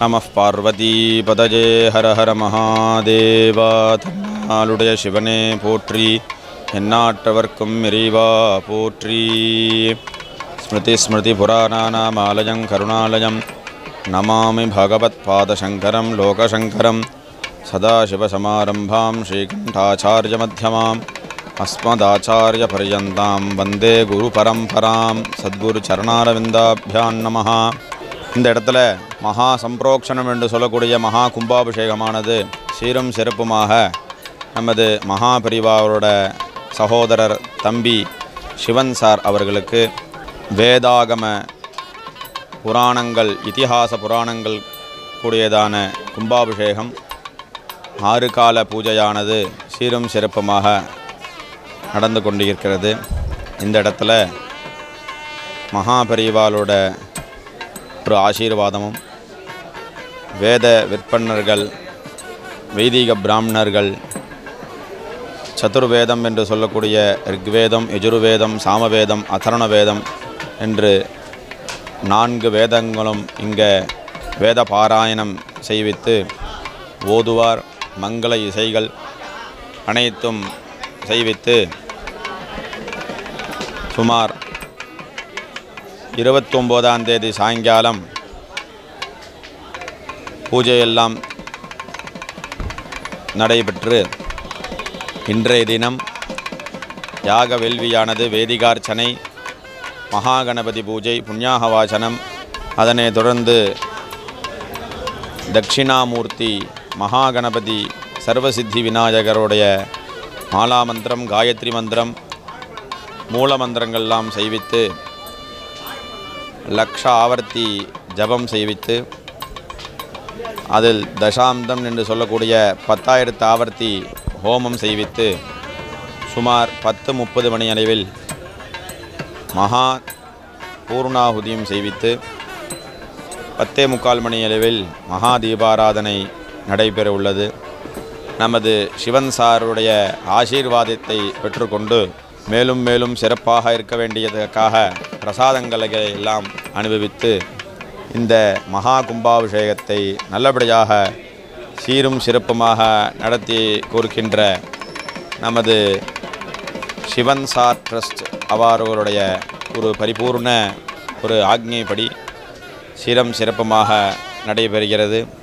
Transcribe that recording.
நமः பார்வதீபதஜே ஹர ஹர மகாதேவா. தன்னாளுடைய சிவனே போற்றி, எந்நாட்டவர்க்கும் இறைவா போற்றி. ஸ்மிருதி ஸ்மிருதி புராணானாம் ஆலயம் கருணாலயம் நமாமி பகவத் பாதசங்கரம் லோகசங்கரம். சதாசிவசமாரம்பாம் ஸ்ரீகண்டாச்சார்ய மத்தியமாம் அஸ்மதாச்சார்ய பர்யந்தாம் வந்தே குரு பரம்பராம். சத்குரு சரணாரவிந்தாபியான் நமஹ. இந்த இடத்துல மகா சம்பிரோக்ஷணம் என்று சொல்லக்கூடிய மகா கும்பாபிஷேகமானது சீரும் சிறப்புமாக நமது மகாபரிவாரோட சகோதரர் தம்பி சிவன் சார் அவர்களுக்கு வேதாகம புராணங்கள் இதிகாச புராணங்கள் கூடியதான கும்பாபிஷேகம் 6 கால பூஜையானது சீரும் சிறப்புமாக நடந்து கொண்டிருக்கிறது. இந்த இடத்துல மகாபரிவாலோட ஒரு ஆசீர்வாதமும் வேத விற்பன்னர்கள் வைதிக பிராமணர்கள் சதுர்வேதம் என்று சொல்லக்கூடிய ரிக்வேதம் யஜுர்வேதம் சாமவேதம் அதர்வண வேதம் என்று 4 வேதங்களும் இங்கே வேத பாராயணம் செய்வித்து ஓதுவார். மங்கள இசைகள் அனைத்தும் செய்வித்து சுமார் 29ஆம் தேதி சாயங்காலம் பூஜையெல்லாம் நடைபெற்று இன்றைய தினம் யாக வேள்வியானது வேதிகார்ச்சனை, மகாகணபதி பூஜை, புண்ணியாகவாசனம், அதனை தொடர்ந்து தட்சிணாமூர்த்தி மகாகணபதி சர்வசித்தி விநாயகருடைய மாலாமந்திரம் காயத்ரி மந்திரம் மூலமந்திரங்கள்லாம் செய்வித்து லக்ஷ ஆவர்த்தி ஜபம் செய்வித்து அதில் தசாந்தம் என்று சொல்லக்கூடிய 10,000 ஆவர்த்தி ஹோமம் செய்வித்து சுமார் 10:30 மணி அளவில் மகா பூர்ணாகுதியும் செய்வித்து 10:45 மணி அளவில் மகா தீபாராதனை நடைபெற உள்ளது. நமது சிவன் சாருடைய ஆசீர்வாதத்தை பெற்றுக்கொண்டு மேலும் மேலும் சிறப்பாக இருக்க வேண்டியதற்காக பிரசாதங்களை எல்லாம் அனுபவித்து இந்த மகா கும்பாபிஷேகத்தை நல்லபடியாக சீரும் சிறப்புமாக நடத்தி கொடுக்கின்ற நமது சிவன் சார் ட்ரஸ்ட் அவர்களுடைய ஒரு பரிபூர்ண ஒரு ஆக்ஞைப்படி சீரம் சிறப்புமாக நடைபெறுகிறது.